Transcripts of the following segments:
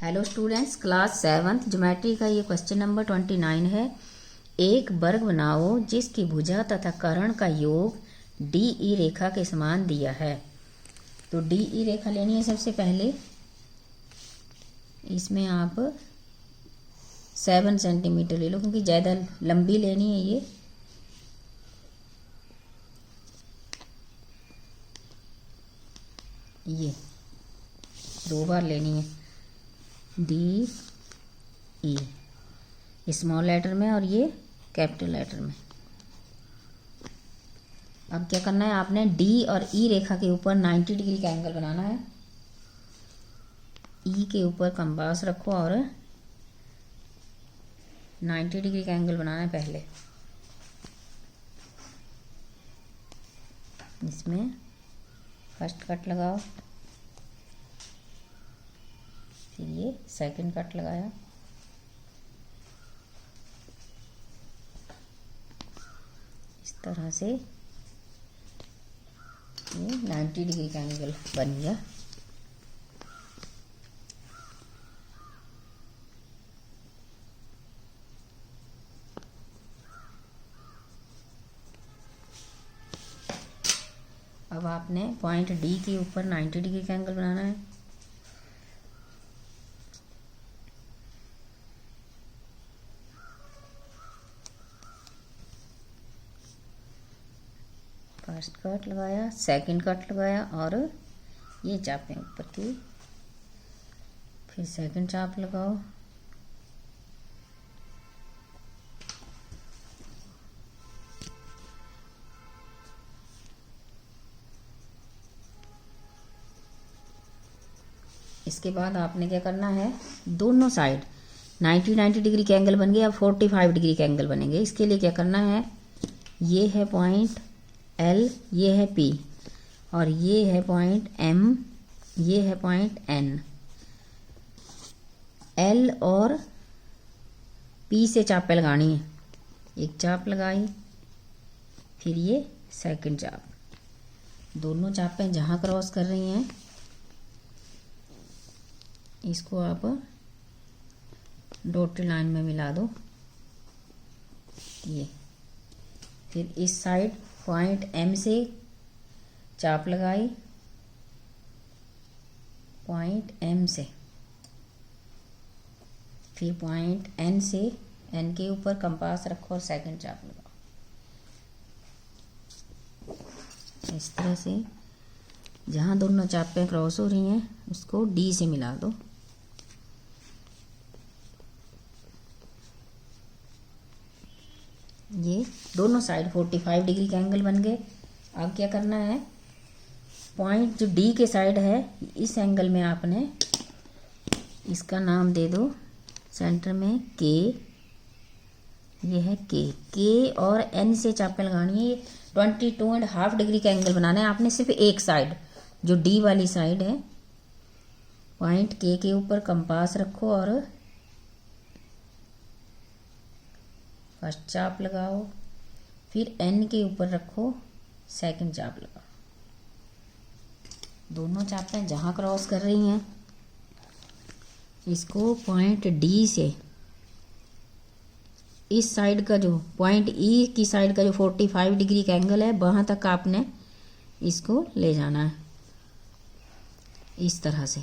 Hello students, class 7th geometry का ये question number 29 है। एक वर्ग बनाओ जिसकी भुजा तथा कर्ण का योग डी ई रेखा के समान दिया है। तो डी ई रेखा लेनी है। सबसे पहले इसमें आप 7 सेंटीमीटर ले लो, क्योंकि ज़्यादा लंबी लेनी है। ये 2 बार लेनी है। डी ई स्मॉल लेटर में और ये कैपिटल लेटर में। अब क्या करना है, आपने डी और ई रेखा के ऊपर 90 डिग्री का एंगल बनाना है। ई के ऊपर कंपास रखो और 90 डिग्री का एंगल बनाना है। पहले इसमें फर्स्ट कट लगाओ, फिर ये सेकंड कट लगाया, इस तरह से ये 90 डिग्री का एंगल बन गया। अब आपने पॉइंट डी के ऊपर 90 डिग्री का एंगल बनाना है। फर्स्ट कट लगाया, सेकंड कट लगाया और ये चापें ऊपर की, फिर सेकंड चाप लगाओ, इसके बाद आपने क्या करना है, दोनों साइड 90 डिग्री के एंगल बन गए। अब 45 डिग्री के एंगल बनेंगे। इसके लिए क्या करना है, ये है पॉइंट एल, ये है पी, और ये है पॉइंट एम, ये है पॉइंट एन। एल और पी से चापें लगानी है। एक चाप लगाई, फिर ये सेकंड चाप। दोनों चापें जहाँ क्रॉस कर रही हैं इसको आप डॉटेड लाइन में मिला दो। ये फिर इस साइड पॉइंट एम से चाप लगाई, पॉइंट एम से, फिर पॉइंट एन से, एन के ऊपर कंपास रखो और सेकंड चाप लगाओ। इस तरह से जहाँ दोनों चापें क्रॉस हो रही हैं उसको डी से मिला दो। ये दोनों साइड 45 डिग्री का एंगल बन गए। अब क्या करना है, पॉइंट जो डी के साइड है इस एंगल में आपने इसका नाम दे दो सेंटर में के। ये है के और एन से चापें लगानी है। 22.5 डिग्री का एंगल बनाना है आपने। सिर्फ एक साइड जो डी वाली साइड है, पॉइंट के ऊपर कंपास रखो और फर्स्ट चाप लगाओ, फिर एन के ऊपर रखो, सेकंड चाप लगाओ। दोनों चापें जहाँ क्रॉस कर रही हैं इसको पॉइंट डी से इस साइड का जो पॉइंट ई की साइड का जो 45 डिग्री का एंगल है वहाँ तक आपने इसको ले जाना है। इस तरह से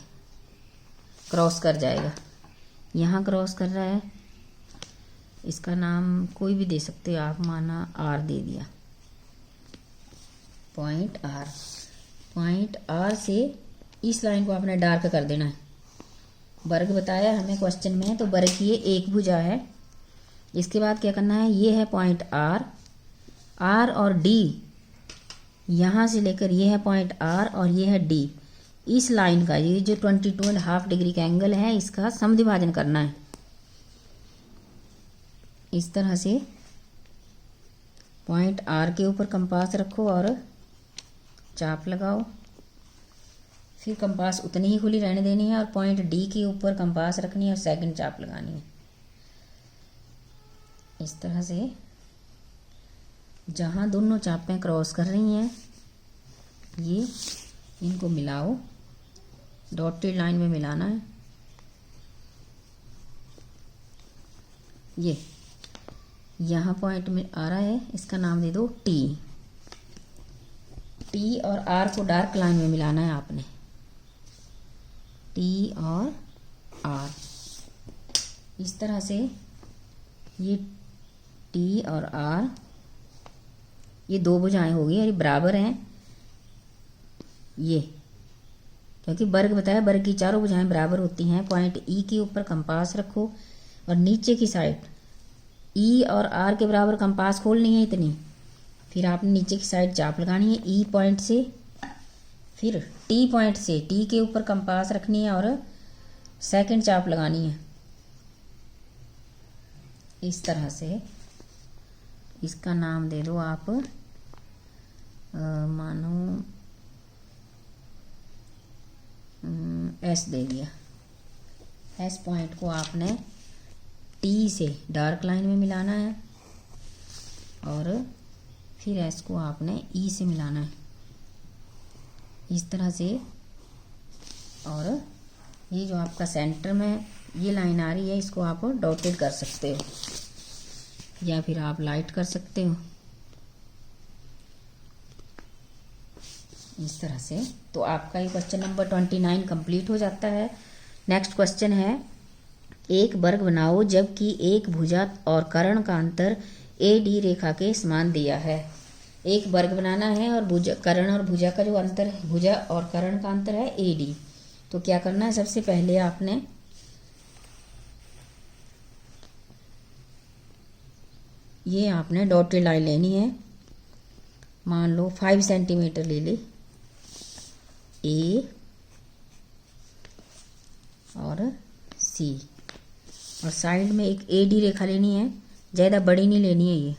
क्रॉस कर जाएगा। यहाँ क्रॉस कर रहा है, इसका नाम कोई भी दे सकते हो आप, माना आर दे दिया। पॉइंट आर से इस लाइन को आपने डार्क कर देना है। वर्ग बताया हमें क्वेश्चन में, तो वर्ग की ये एक भुजा है। इसके बाद क्या करना है, ये है पॉइंट आर और डी, यहाँ से लेकर ये है पॉइंट आर और ये है डी। इस लाइन का ये जो 22.5 डिग्री का एंगल है इसका समद्विभाजन करना है। इस तरह से पॉइंट आर के ऊपर कंपास रखो और चाप लगाओ, फिर कंपास उतनी ही खुली रहने देनी है और पॉइंट डी के ऊपर कंपास रखनी है और सेकंड चाप लगानी है। इस तरह से जहाँ दोनों चापें क्रॉस कर रही हैं इनको मिलाओ, डॉटेड लाइन में मिलाना है। ये यहाँ पॉइंट में आ रहा है, इसका नाम दे दो टी। टी और आर को डार्क लाइन में मिलाना है आपने, टी और आर। इस तरह से ये टी और आर, ये दो भुजाएं होगी और ये बराबर हैं, ये क्योंकि वर्ग बताया, वर्ग की चारों भुजाएं बराबर होती हैं। पॉइंट ई के ऊपर कंपास रखो और नीचे की साइड ई और आर के बराबर कंपास खोलनी है इतनी, फिर आपने नीचे की साइड चाप लगानी है ई पॉइंट से, फिर टी पॉइंट से टी के ऊपर कंपास रखनी है और सेकंड चाप लगानी है। इस तरह से इसका नाम दे दो आप, मानो एस दे दिया। एस पॉइंट को आपने टी से डार्क लाइन में मिलाना है और फिर एस को आपने ई से मिलाना है, इस तरह से। और ये जो आपका सेंटर में ये लाइन आ रही है, इसको आप डॉटेड कर सकते हो या फिर आप लाइट कर सकते हो, इस तरह से। तो आपका ये क्वेश्चन नंबर 29 कंप्लीट हो जाता है। नेक्स्ट क्वेश्चन है, एक वर्ग बनाओ जबकि एक भुजा और कर्ण का अंतर ए डी रेखा के समान दिया है। एक वर्ग बनाना है और भुजा, कर्ण और भुजा का जो अंतर है, भुजा और कर्ण का अंतर है ए डी। तो क्या करना है, सबसे पहले आपने ये आपने डॉटेड लाइन लेनी है। मान लो 5 सेंटीमीटर ले ले ए और सी, और साइड में एक ए डी रेखा लेनी है, ज़्यादा बड़ी नहीं लेनी है। ये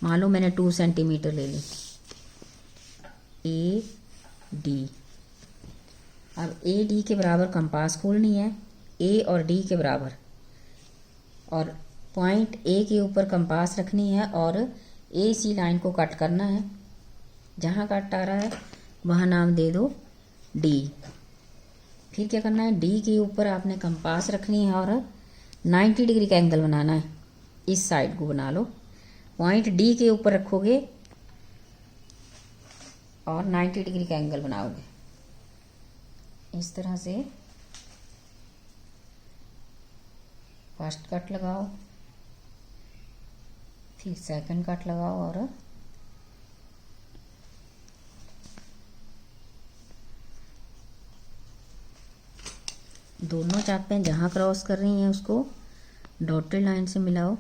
मान लो मैंने 2 सेंटीमीटर ले ली ए डी। अब ए डी के बराबर कंपास खोलनी है, ए और डी के बराबर, और पॉइंट ए के ऊपर कंपास रखनी है और ए सी लाइन को कट करना है। जहाँ कट आ रहा है वहाँ नाम दे दो डी। फिर क्या करना है, डी के ऊपर आपने कंपास रखनी है और 90 डिग्री का एंगल बनाना है। इस साइड को बना लो, पॉइंट डी के ऊपर रखोगे और 90 डिग्री का एंगल बनाओगे, इस तरह से। फर्स्ट कट लगाओ, फिर सेकंड कट लगाओ और दोनों चापें जहाँ क्रॉस कर रही हैं उसको डॉटेड लाइन से मिलाओ।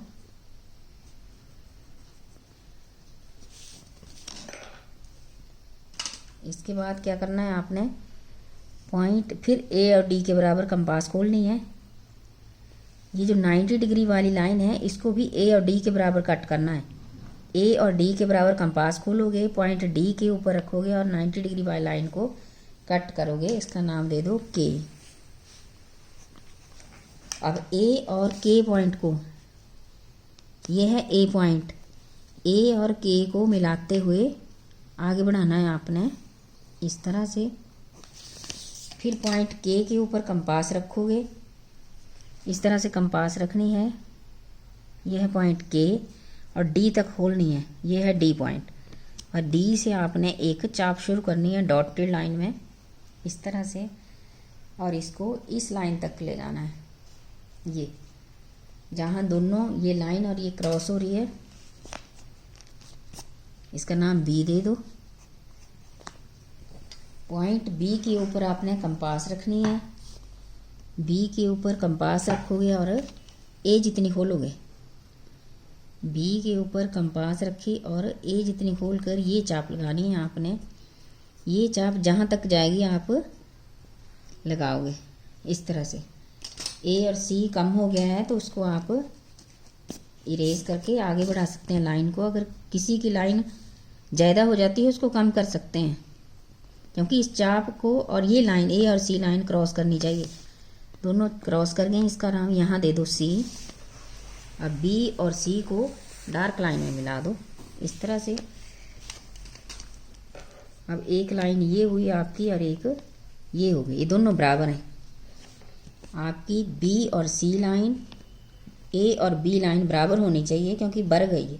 इसके बाद क्या करना है, आपने पॉइंट फिर ए और डी के बराबर कंपास खोलनी है। ये जो 90 डिग्री वाली लाइन है इसको भी ए और डी के बराबर कट करना है। ए और डी के बराबर कंपास खोलोगे, पॉइंट डी के ऊपर रखोगे और 90 डिग्री वाली लाइन को कट करोगे। इसका नाम दे दो के। अब ए और के पॉइंट को, ये है ए पॉइंट, ए और के को मिलाते हुए आगे बढ़ाना है आपने, इस तरह से। फिर पॉइंट के ऊपर कंपास रखोगे, इस तरह से कंपास रखनी है। यह है पॉइंट के और डी तक खोलनी है, यह है डी पॉइंट, और डी से आपने एक चाप शुरू करनी है डॉटेड लाइन में, इस तरह से, और इसको इस लाइन तक ले जाना है। ये जहाँ दोनों ये लाइन और ये क्रॉस हो रही है, इसका नाम बी दे दो। पॉइंट बी के ऊपर आपने कंपास रखनी है, बी के ऊपर कंपास रखोगे और ए जितनी खोलोगे, बी के ऊपर कंपास रखी और ए जितनी खोल कर ये चाप लगानी है आपने। ये चाप जहाँ तक जाएगी आप लगाओगे, इस तरह से। ए और सी कम हो गया है तो उसको आप इरेज करके आगे बढ़ा सकते हैं लाइन को। अगर किसी की लाइन ज़्यादा हो जाती है उसको कम कर सकते हैं, क्योंकि इस चाप को और ये लाइन ए और सी लाइन क्रॉस करनी चाहिए। दोनों क्रॉस कर गए, इसका नाम यहाँ दे दो सी। अब बी और सी को डार्क लाइन में मिला दो, इस तरह से। अब एक लाइन ये हुई आपकी और एक ये हो गई, ये दोनों बराबर हैं। आपकी बी और सी लाइन ए और बी लाइन बराबर होनी चाहिए क्योंकि बर गई है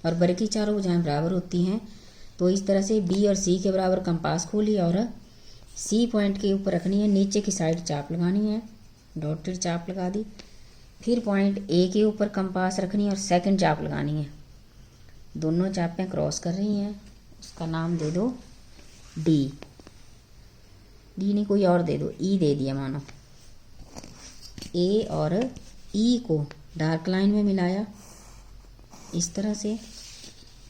और बर की चारों भुजाएं बराबर होती हैं। तो इस तरह से बी और सी के बराबर कंपास खोली और सी पॉइंट के ऊपर रखनी है, नीचे की साइड चाप लगानी है, डॉटेड चाप लगा दी। फिर पॉइंट ए के ऊपर कंपास रखनी है और सेकंड चाप लगानी है। दोनों चापें क्रॉस कर रही हैं, उसका नाम दे दो डी। डी नहीं कोई और दे दो, ई दे दिया मानो। ए और ई को डार्क लाइन में मिलाया इस तरह से,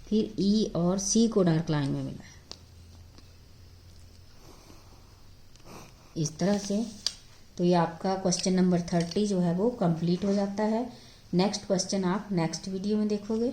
फिर ई और सी को डार्क लाइन में मिलाया इस तरह से। तो ये आपका क्वेश्चन नंबर 30 जो है वो कंप्लीट हो जाता है। नेक्स्ट क्वेश्चन आप नेक्स्ट वीडियो में देखोगे।